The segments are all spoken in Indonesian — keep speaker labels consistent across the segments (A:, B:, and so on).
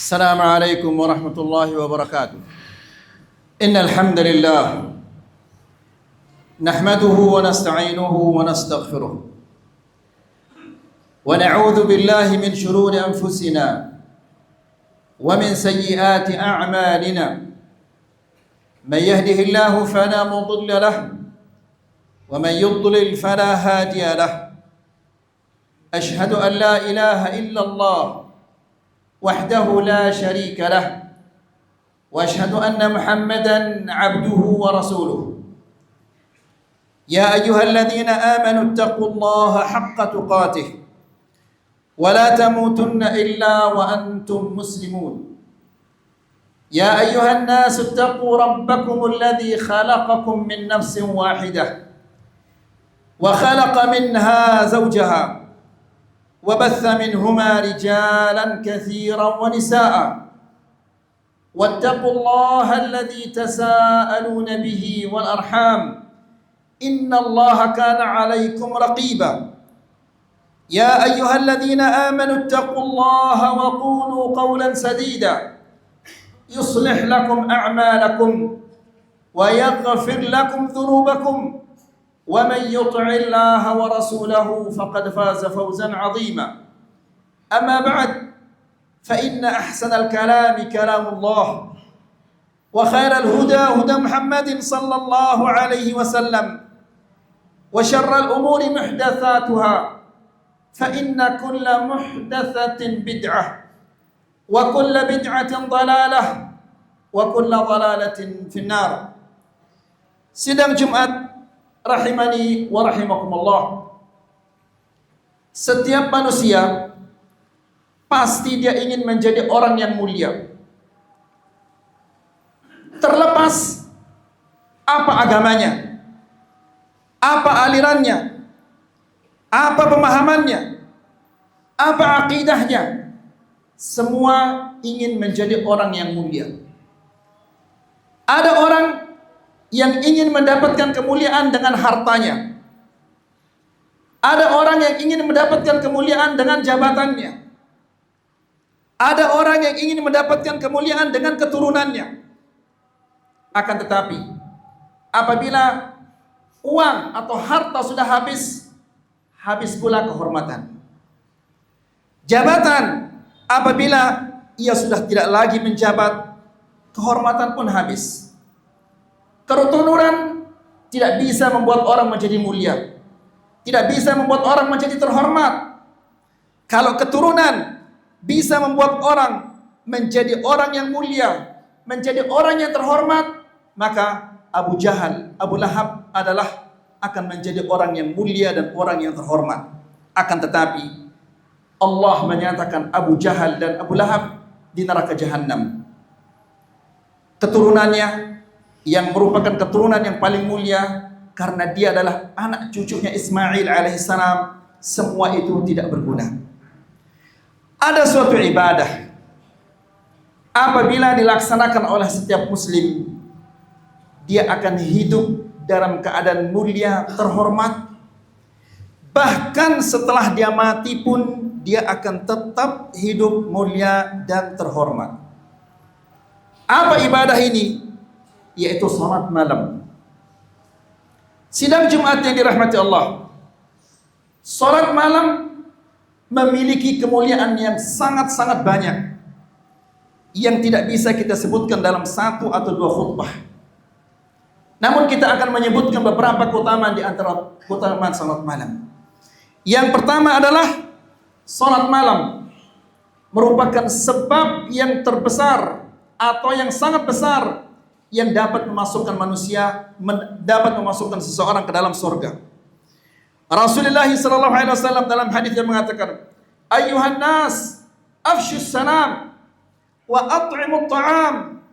A: السلام عليكم ورحمة الله وبركاته. إن الحمد لله نحمده ونستعينه ونستغفره ونعوذ بالله من شرور أنفسنا ومن سيئات أعمالنا. من يهده الله فلا مضل له ومن يضلل فلا هادي له. أشهد أن لا إله إلا الله وحده لا شريك له وأشهد أن محمدا عبده ورسوله. يا أيها الذين آمنوا اتقوا الله حق تقاته ولا تموتن إلا وأنتم مسلمون. يا أيها الناس اتقوا ربكم الذي خلقكم من نفس واحدة وخلق منها زوجها وبث منهما رجالا كثيرا ونساء واتقوا الله الذي تساءلون به والأرحام إن الله كان عليكم رقيبا. يا أيها الذين آمنوا اتقوا الله وقولوا قولا سديدا يصلح لكم أعمالكم ويغفر لكم ذنوبكم ومن يطع الله ورسوله فقد فاز فوزا عظيما. أما بعد فإن أحسن الكلام كلام الله وخير الهدى هدى محمد صلى الله عليه وسلم وشر الأمور محدثاتها فإن كل محدثة بدعة وكل بدعة ضلالة وكل ضلالة في النار. Sidang Jumat rahimani wa rahimakumullah. Setiap manusia pasti dia ingin menjadi orang yang mulia. Terlepas apa agamanya, apa alirannya, apa pemahamannya, apa akidahnya, semua ingin menjadi orang yang mulia. Ada orang yang ingin mendapatkan kemuliaan dengan hartanya. Ada orang yang ingin mendapatkan kemuliaan dengan jabatannya. Ada orang yang ingin mendapatkan kemuliaan dengan keturunannya. Akan tetapi, apabila uang atau harta sudah habis, habis pula kehormatan. Jabatan, apabila ia sudah tidak lagi menjabat, kehormatan pun habis. Keturunan tidak bisa membuat orang menjadi mulia, tidak bisa membuat orang menjadi terhormat. Kalau keturunan bisa membuat orang menjadi orang yang mulia, menjadi orang yang terhormat, maka Abu Jahal, Abu Lahab adalah akan menjadi orang yang mulia dan orang yang terhormat. Akan tetapi Allah menyatakan Abu Jahal dan Abu Lahab di neraka Jahannam. Keturunannya yang merupakan keturunan yang paling mulia karena dia adalah anak cucunya Ismail alaihissalam, semua itu tidak berguna. Ada suatu ibadah apabila dilaksanakan oleh setiap muslim, dia akan hidup dalam keadaan mulia, terhormat. Bahkan setelah dia mati pun dia akan tetap hidup mulia dan terhormat. Apa ibadah ini? Yaitu salat malam. Sidang Jumat yang dirahmati Allah, salat malam memiliki kemuliaan yang sangat-sangat banyak yang tidak bisa kita sebutkan dalam satu atau dua khutbah. Namun kita akan menyebutkan beberapa keutamaan di antara keutamaan salat malam. Yang pertama adalah salat malam merupakan sebab yang terbesar atau yang sangat besar yang dapat memasukkan manusia, dapat memasukkan seseorang ke dalam surga. Rasulullah sallallahu alaihi wasallam dalam hadis yang mengatakan, "Ayyuhan nas, afshus salam wa at'imut ta'am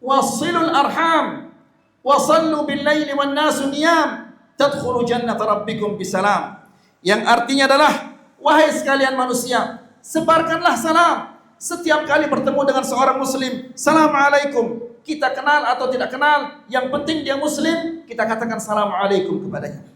A: wa silul arham wa sallu bil laili wan nasu niyam tadkhulu jannata rabbikum bisalam." Yang artinya adalah, wahai sekalian manusia, sebarkanlah salam. Setiap kali bertemu dengan seorang muslim, assalamualaikum. Kita kenal atau tidak kenal, yang penting dia muslim, kita katakan assalamualaikum kepadanya.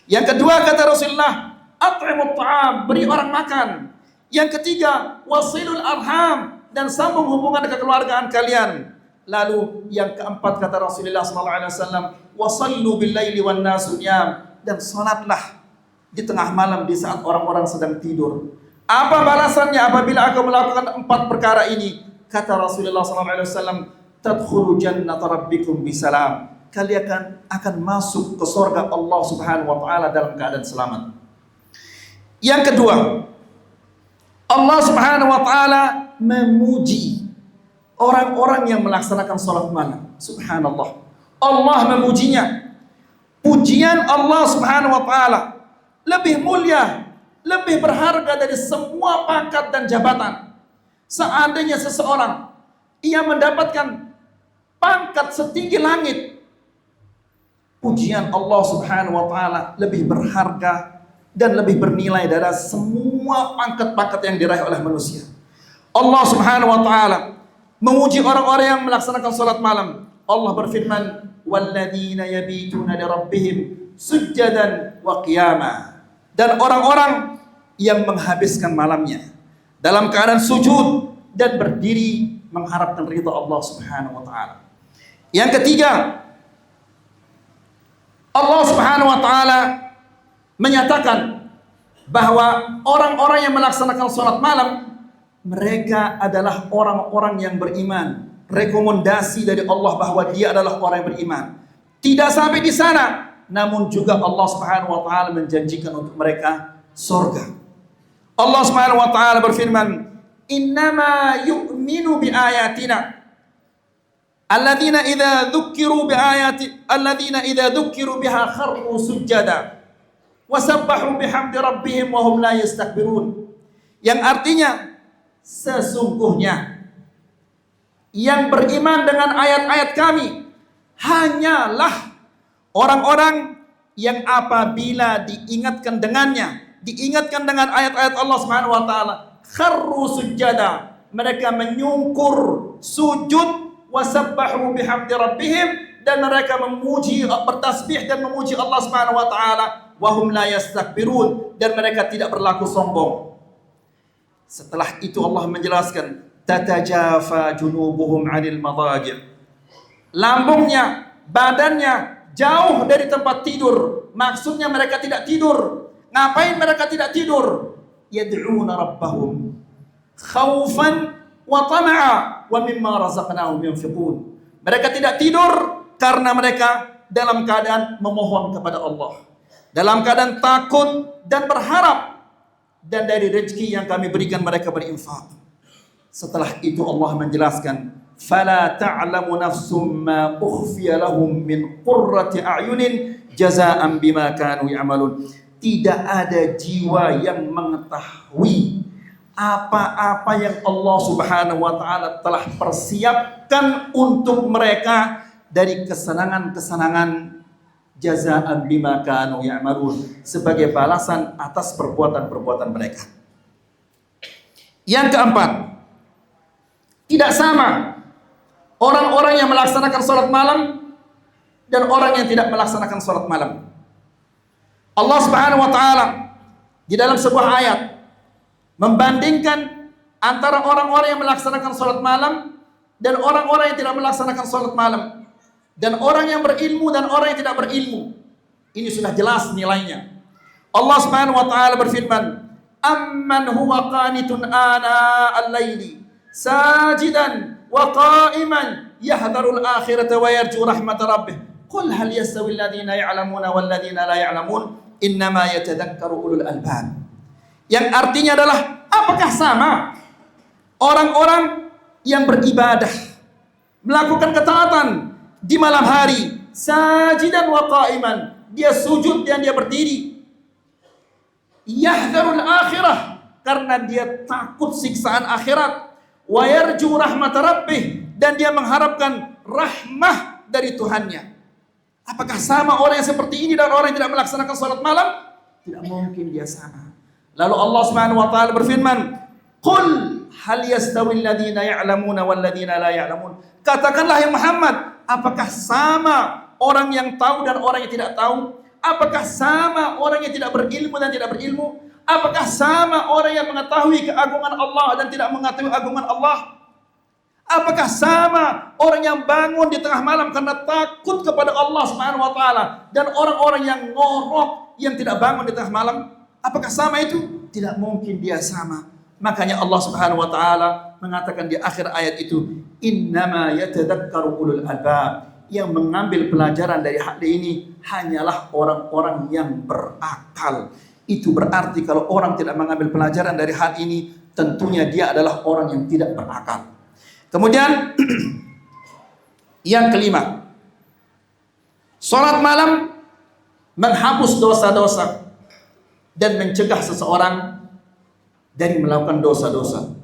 A: Yang kedua kata Rasulullah, at'imut ta'am, beri orang makan. Yang ketiga, wasilul arham, dan sambung hubungan kekeluargaan kalian. Lalu yang keempat kata Rasulullah SAW, wasallu bil laili wan nasu niyam, dan salatlah di tengah malam di saat orang-orang sedang tidur. Apa balasannya apabila aku melakukan empat perkara ini? Kata Rasulullah SAW, tadkhulu jannata rabbikum bisalam. Kalian akan masuk ke surga Allah Subhanahu wa taala dalam keadaan selamat. Yang kedua, Allah Subhanahu wa taala memuji orang-orang yang melaksanakan salat malam. Subhanallah. Allah memujinya. Pujian Allah Subhanahu wa taala lebih mulia, lebih berharga dari semua pangkat dan jabatan. Seandainya seseorang ia mendapatkan pangkat setinggi langit, pujian Allah Subhanahu wa taala lebih berharga dan lebih bernilai dari semua pangkat-pangkat yang diraih oleh manusia. Allah Subhanahu wa taala memuji orang-orang yang melaksanakan salat malam. Allah berfirman, walladzina yabituna li rabbihim sujjadan wa qiyama. Dan orang-orang yang menghabiskan malamnya dalam keadaan sujud dan berdiri mengharapkan ridha Allah Subhanahu wa taala. Yang ketiga, Allah Subhanahu wa taala menyatakan bahwa orang-orang yang melaksanakan salat malam mereka adalah orang-orang yang beriman. Rekomendasi dari Allah bahwa dia adalah orang yang beriman. Tidak sampai di sana, namun juga Allah Subhanahu wa taala menjanjikan untuk mereka surga. Allah Subhanahu wa taala berfirman, "Innama yu'minu bi ayatina alladzina idza dzukiru biha kharru sujada wa sabbahu bihamdi rabbihim wa hum la yastakbirun." Yang artinya, sesungguhnya yang beriman dengan ayat-ayat kami hanyalah orang-orang yang apabila diingatkan dengannya, diingatkan dengan ayat-ayat Allah Subhanahu wa taala, kharru sujada, mereka menyungkur sujud, wasabbahu bihamdi rabbihim, dan mereka memuji, bertasbih dan memuji Allah Subhanahu wa taala, wa hum la yastakbirun, dan mereka tidak berlaku sombong. Setelah itu Allah menjelaskan, tatajafa junubuhum 'anil madaji'. Lambungnya, badannya jauh dari tempat tidur. Maksudnya mereka tidak tidur. Ngapain mereka tidak tidur? Yad'una rabbahum khaufan wa tama'a wa mimma razaqnahum yunfiqun. Mereka tidak tidur karena mereka dalam keadaan memohon kepada Allah, dalam keadaan takut dan berharap, dan dari rezeki yang kami berikan mereka berinfak. Setelah itu Allah menjelaskan, fala ta'lamu nafsum ma ukhfiya lahum min qurrati a'yunin jazaa'an bima kanu ya'malun. Tidak ada jiwa yang mengetahui apa-apa yang Allah Subhanahu wa taala telah persiapkan untuk mereka dari kesenangan-kesenangan, jazaa'an bima kanu ya'malun, sebagai balasan atas perbuatan-perbuatan mereka. Yang keempat, tidak sama orang-orang yang melaksanakan salat malam dan orang yang tidak melaksanakan salat malam. Allah Subhanahu wa taala di dalam sebuah ayat membandingkan antara orang-orang yang melaksanakan salat malam dan orang-orang yang tidak melaksanakan salat malam, dan orang yang berilmu dan orang yang tidak berilmu. Ini sudah jelas nilainya. Allah Subhanahu wa taala berfirman, amman huwa qanitun ana al-laili sajidan wa qa'iman yahdharul akhirata wa yarju rahmat rabbih qul hal yastawi alladhina ya'lamuna wal ladhina la ya'lamun innama yatadhakkaru ulul albab. Yang artinya adalah, apakah sama orang-orang yang beribadah, melakukan ketaatan di malam hari, sajidan wa qa'iman, dia sujud dan dia berdiri, yahdharul akhirah, karena dia takut siksaan akhirat, wa yarju rahmat rabbih, dan dia mengharapkan rahmah dari Tuhannya. Apakah sama orang yang seperti ini dan orang yang tidak melaksanakan salat malam? Tidak mungkin dia sama. Lalu Allah Subhanahu wa taala berfirman, qul hal yastawi alladhina ya'lamuna wal ladhina la ya'lamun. Katakanlah ya Muhammad, apakah sama orang yang tahu dan orang yang tidak tahu? Apakah sama orang yang tidak berilmu dan tidak berilmu? Apakah sama orang yang mengetahui keagungan Allah dan tidak mengetahui agungan Allah? Apakah sama orang yang bangun di tengah malam karena takut kepada Allah Subhanahu wa taala dan orang-orang yang ngorok yang tidak bangun di tengah malam? Apakah sama itu? Tidak mungkin dia sama. Makanya Allah Subhanahu wa taala mengatakan di akhir ayat itu, "Innama yatadzakkaru ulul albab." Yang mengambil pelajaran dari hadis ini hanyalah orang-orang yang berakal. Itu berarti kalau orang tidak mengambil pelajaran dari hadis ini, tentunya dia adalah orang yang tidak berakal. Kemudian yang kelima, salat malam menghapus dosa-dosa dan mencegah seseorang dari melakukan dosa-dosa.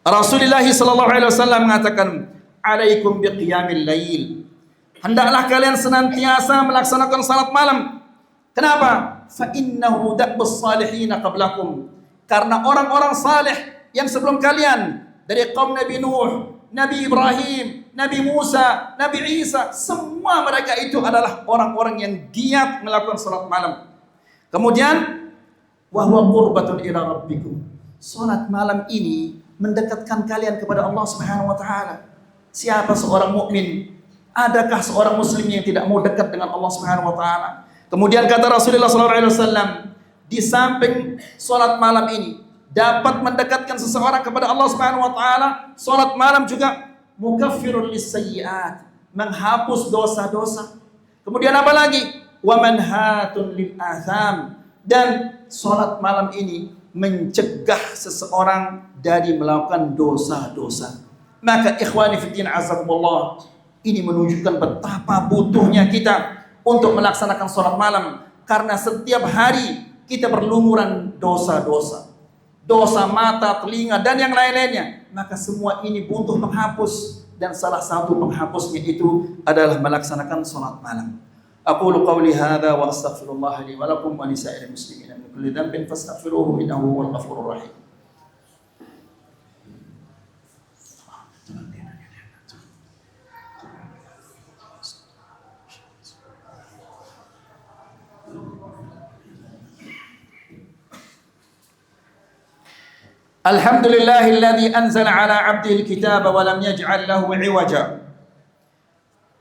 A: Rasulullah sallallahu alaihi wasallam mengatakan, "Alaikum biqiyamil lail." Hendaklah kalian senantiasa melaksanakan salat malam. Kenapa? Fa innahu da'bus salihin qablakum. Karena orang-orang saleh yang sebelum kalian, dari kaum Nabi Nuh, Nabi Ibrahim, Nabi Musa, Nabi Isa, semua mereka itu adalah orang-orang yang giat melakukan salat malam. Kemudian, wa huwa qurbatun ila rabbikum. Salat malam ini mendekatkan kalian kepada Allah Subhanahu wa taala. Siapa seorang mukmin? Adakah seorang muslim yang tidak mau dekat dengan Allah Subhanahu wa taala? Kemudian kata Rasulullah sallallahu alaihi wasallam, di samping salat malam ini dapat mendekatkan seseorang kepada Allah Subhanahu wa taala, salat malam juga mukaffirun lis-sayyi'at, menghapus dosa-dosa. Kemudian apa lagi? Wa manhatun lil atham, dan salat malam ini mencegah seseorang dari melakukan dosa-dosa. Maka ikhwani fiddin azakumullah, ini menunjukkan betapa butuhnya kita untuk melaksanakan salat malam, karena setiap hari kita berlumuran dosa-dosa. Dosa mata, telinga, dan yang lain-lainnya. Maka semua ini butuh penghapus, dan salah satu penghapusnya itu adalah melaksanakan salat malam. Aqulu qawli hadza wa astaghfirullah li wa lakum wa lisa'iril muslimin min kulli dhanbin fastaghfiruhu innahu huwal ghafurur rahim. Alhamdulillahilladzi anzala ala 'abdihi al-kitaba wa lam yaj'al lahu 'iwaja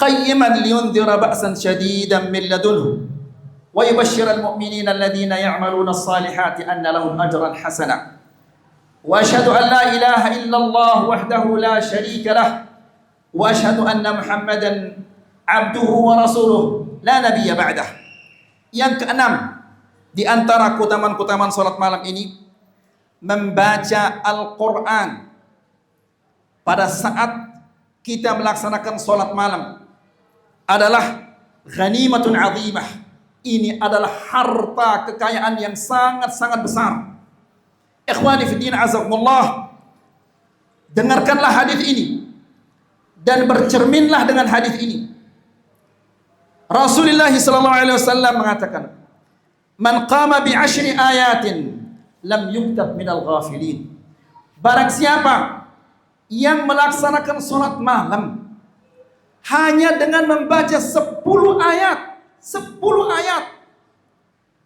A: qayyiman liyundhira ba'san shadidan min ladunhu wa yubashshira al-mu'minina alladhina ya'maluna as-salihati anna lahum ajran hasana wa asyhadu an la ilaha illallah wahdahu la syarika lah wa asyhadu anna Muhammadan 'abduhu wa rasuluhu la nabiyya ba'dah. Yang keenam di antara keutamaan-keutamaan salat malam ini, membaca Al-Quran pada saat kita melaksanakan salat malam adalah ghanimatun azimah. Ini adalah harta kekayaan yang sangat-sangat besar. Ikhwani fiddin azakumullah, dengarkanlah hadis ini dan bercerminlah dengan hadis ini. Rasulullah sallallahu alaihi wasallam mengatakan, "Man qama bi 'ashri ayatin lam yuktab minal ghafilin." Barang siapa yang melaksanakan salat malam hanya dengan membaca 10 ayat, 10 ayat.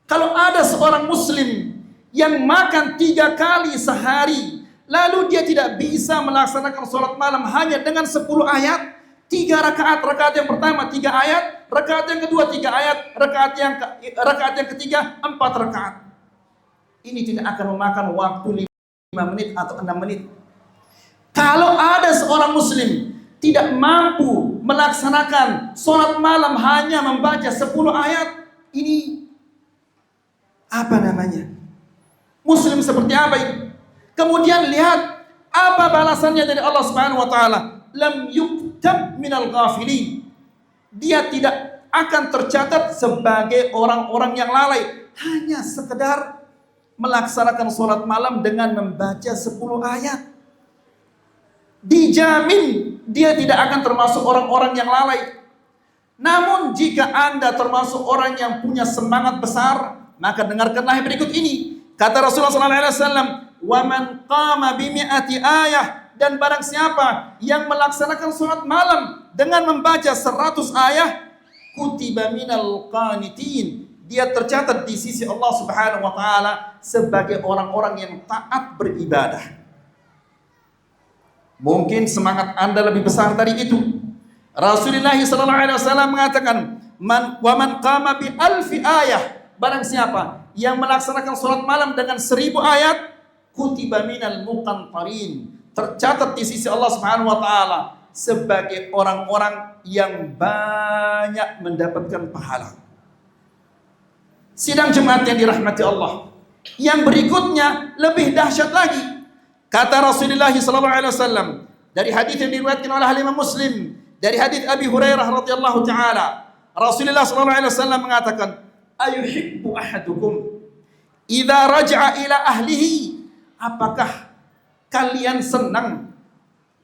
A: Kalau ada seorang muslim yang makan 3 kali sehari, lalu dia tidak bisa melaksanakan salat malam hanya dengan 10 ayat, 3 rakaat, rakaat yang pertama 3 ayat, rakaat yang kedua 3 ayat, rakaat yang ketiga 4 rakaat. Ini tidak akan memakan waktu 5 menit atau 6 menit. Kalau ada seorang muslim tidak mampu melaksanakan salat malam hanya membaca 10 ayat, ini apa namanya? Muslim seperti apa itu? Kemudian lihat apa balasannya dari Allah Subhanahu wa taala. Lam yuktab minal ghafilin. Dia tidak akan tercatat sebagai orang-orang yang lalai, hanya sekedar melaksanakan salat malam dengan membaca 10 ayat. Dijamin dia tidak akan termasuk orang-orang yang lalai. Namun jika Anda termasuk orang yang punya semangat besar, maka dengarkanlah yang berikut ini. Kata Rasulullah SAW, "Wa man qama bi mi'ati ayah," dan barang siapa yang melaksanakan salat malam dengan membaca 100 ayat, kutiba minal qanitin, dia tercatat di sisi Allah Subhanahu wa taala sebagai orang-orang yang taat beribadah. Mungkin semangat Anda lebih besar dari itu. Rasulullah sallallahu alaihi wasallam mengatakan, man qama bi alfi ayah, barang siapa yang melaksanakan salat malam dengan 1000 ayat, kutiba minal muqantarin, tercatat di sisi Allah Subhanahu wa taala sebagai orang-orang yang banyak mendapatkan pahala. Sidang Jumat yang dirahmati Allah. Yang berikutnya lebih dahsyat lagi. Kata Rasulullah sallallahu alaihi wasallam dari hadis yang diriwayatkan oleh Imam Muslim, dari hadis Abi Hurairah radhiyallahu taala, Rasulullah sallallahu alaihi wasallam mengatakan, "Ayuhibbu ahadukum idza raja'a ila ahlihi?" Apakah kalian senang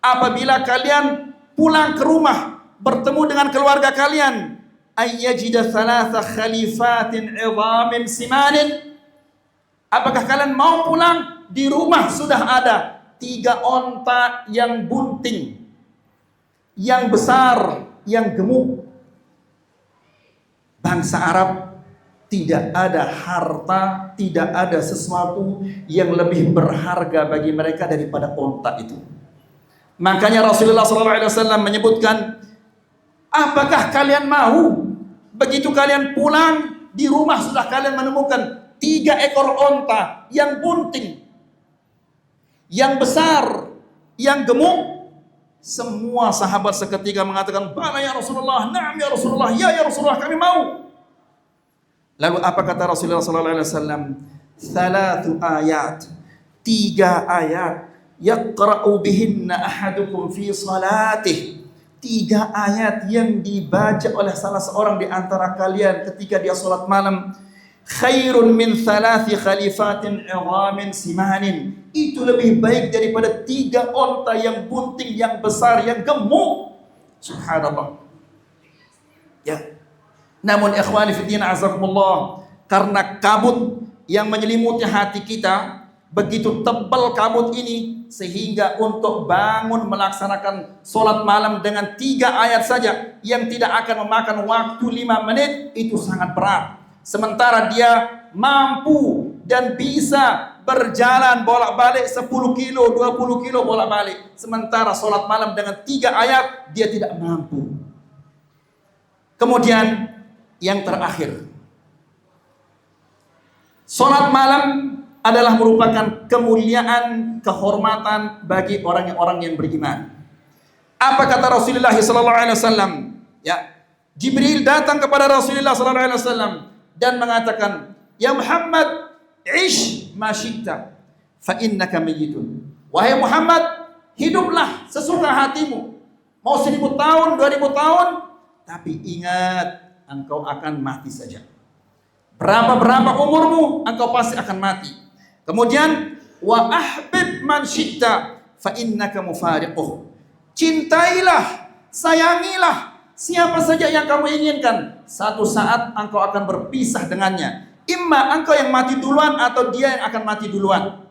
A: apabila kalian pulang ke rumah bertemu dengan keluarga kalian, ayyajida thalatha khalifatin 'idhamin simanin? Apakah kalian mau pulang di rumah sudah ada 3 onta yang bunting, yang besar, yang gemuk? Bangsa Arab tidak ada harta, tidak ada sesuatu yang lebih berharga bagi mereka daripada onta itu. Makanya Rasulullah SAW menyebutkan, apakah kalian mau begitu kalian pulang di rumah sudah kalian menemukan 3 ekor onta yang bunting, yang besar, yang gemuk? Semua sahabat seketika mengatakan, bala ya Rasulullah, na'am ya Rasulullah, ya Rasulullah, kami mau. Lalu apa kata Rasulullah SAW? 3 ayat, 3 ayat, yaqra'u bihinna ahadukum fi salatih, 3 ayat yang dibaca oleh salah seorang di antara kalian ketika dia salat malam, khairun min 3 khalifatin 'idhamin simanin, itu lebih baik daripada 3 onta yang bunting, yang besar, yang gemuk. Subhanallah. Ya. Namun ikhwani fi din azakumullah, karena kabut yang menyelimuti hati kita begitu tebal kabut ini, sehingga untuk bangun melaksanakan sholat malam dengan 3 ayat saja yang tidak akan memakan waktu 5 menit itu sangat berat. Sementara dia mampu dan bisa berjalan bolak-balik 10 kilo, 20 kilo bolak-balik. Sementara sholat malam dengan 3 ayat dia tidak mampu. Kemudian yang terakhir, sholat malam adalah merupakan kemuliaan, kehormatan bagi orang-orang yang beriman. Apa kata Rasulullah SAW? Ya, Jibril datang kepada Rasulullah SAW dan mengatakan, ya Muhammad, ish ma syi'ta fa innaka mayyitun. Wahai Muhammad, hiduplah sesuka hatimu. Mau 1000 tahun, 2000 tahun, tapi ingat, engkau akan mati saja. Berapa umurmu, engkau pasti akan mati. Kemudian, wa ahbib man syi'ta fa innaka mufariquh. Cintailah, sayangilah siapa saja yang kamu inginkan. Satu saat engkau akan berpisah dengannya. Imma engkau yang mati duluan atau dia yang akan mati duluan.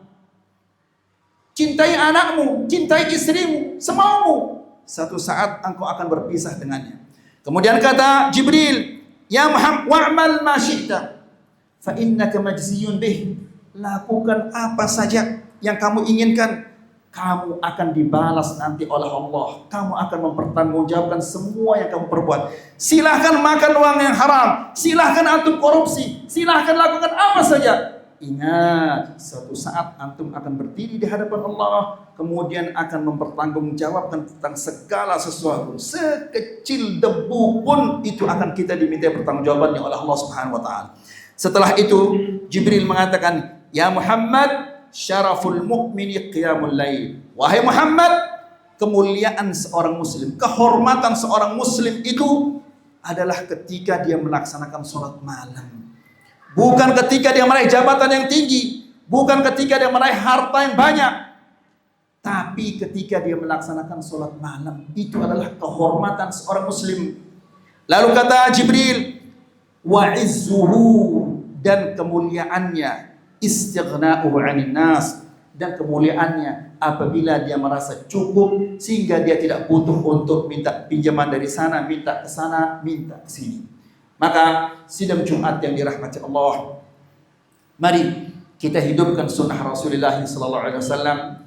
A: Cintai anakmu, cintai istrimu, semaumu. Satu saat engkau akan berpisah dengannya. Kemudian kata Jibril, ya Muhammad, wa'mal ma syi'ta fa innaka majziyun bih. Lakukan apa saja yang kamu inginkan, kamu akan dibalas nanti oleh Allah. Kamu akan mempertanggungjawabkan semua yang kamu perbuat. Silahkan makan uang yang haram, silahkan antum korupsi, silahkan lakukan apa saja. Ingat, suatu saat antum akan berdiri di hadapan Allah, kemudian akan mempertanggungjawabkan tentang segala sesuatu. Sekecil debu pun itu akan kita diminta pertanggungjawabannya oleh Allah Subhanahu wa taala. Setelah itu Jibril mengatakan, ya Muhammad, syaraful mu'mini qiyamul lail. Wahai Muhammad, kemuliaan seorang muslim, kehormatan seorang muslim itu adalah ketika dia melaksanakan sholat malam. Bukan ketika dia meraih jabatan yang tinggi, bukan ketika dia meraih harta yang banyak, tapi ketika dia melaksanakan sholat malam. Itu adalah kehormatan seorang muslim. Lalu kata Jibril, wa izzuhu, dan kemuliaannya, istighna'uhu 'anil nas, dan kemuliaannya apabila dia merasa cukup sehingga dia tidak butuh untuk minta pinjaman dari sana, minta ke sana, minta ke sini. Maka sidang Jumat yang dirahmati Allah, mari kita hidupkan sunnah Rasulullah SAW.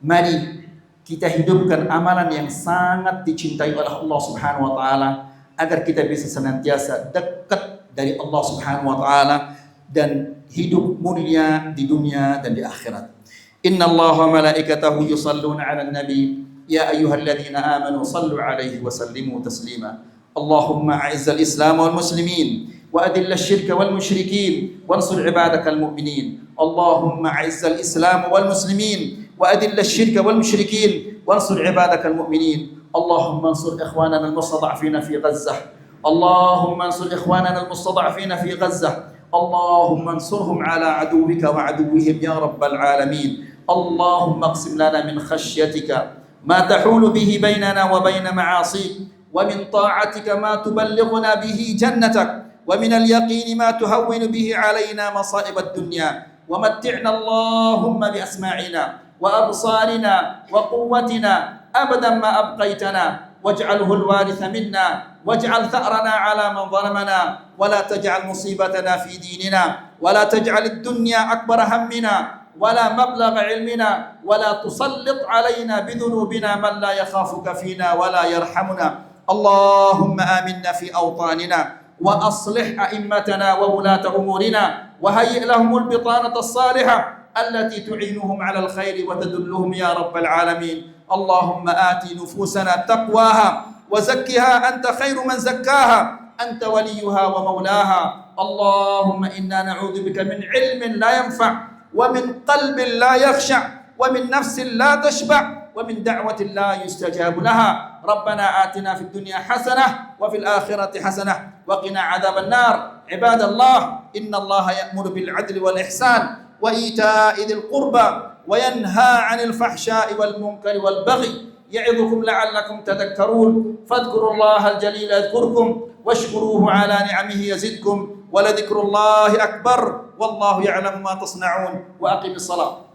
A: Mari kita hidupkan amalan yang sangat dicintai oleh Allah Subhanahu wa taala agar kita bisa senantiasa dekat dari Allah Subhanahu wa taala dan hidup mulia di dunia dan di akhirat. Inna Allah wa malaikatahu yusalluna 'alan nabi ya ayyuhalladzina amanu sallu 'alaihi wa sallimu taslima. Allahumma a'izzal Islam wal muslimin wa adilla asy-syirka wal musyrikin wansur 'ibadakal mu'minin. Allahumma a'izzal Islam wal muslimin wa adilla asy-syirka wal musyrikin wansur 'ibadakal mu'minin. Allahumma ansur ikhwanana al-mustad'afina fi Ghazzah. Allahumma ansur ikhwanana al-mustad'afina fi Ghazzah. Allahumma ansurhum 'ala 'aduwwika wa 'aduwwihim ya rabbal 'alamin. Allahumma aqsim lana min khashyatika ma tahulu bihi bainana wa bain ma'asik. ومن طاعتك ما تبلغنا به جنتك ومن اليقين ما تهون به علينا مصائب الدنيا ومتعنا اللهم بأسماعنا وأبصارنا وقوتنا أبدا ما أبقيتنا واجعله الوارث منا واجعل ثأرنا على من ظلمنا ولا تجعل مصيبتنا في ديننا ولا تجعل الدنيا أكبر همنا ولا مبلغ علمنا ولا تسلط علينا بذنوبنا من لا يخافك فينا ولا يرحمنا. اللهم آمنا في أوطاننا وأصلح أئمتنا وولاة أمورنا وهيئ لهم البطانة الصالحة التي تعينهم على الخير وتدلهم يا رب العالمين. اللهم آت نفوسنا تقواها وزكها أنت خير من زكاها أنت وليها ومولاها. اللهم إنا نعوذ بك من علم لا ينفع ومن قلب لا يخشع ومن نفس لا تشبع ومن دعوة لا يستجاب لها. ربنا آتنا في الدنيا حسنة وفي الآخرة حسنة وقنا عذاب النار. عباد الله إن الله يأمر بالعدل والإحسان وإيتاء ذي القربى وينهى عن الفحشاء والمنكر والبغي يعظكم لعلكم تذكرون. فاذكروا الله الجليل يذكركم واشكروه على نعمه يزدكم ولذكر الله أكبر والله يعلم ما تصنعون. وأقم الصلاة.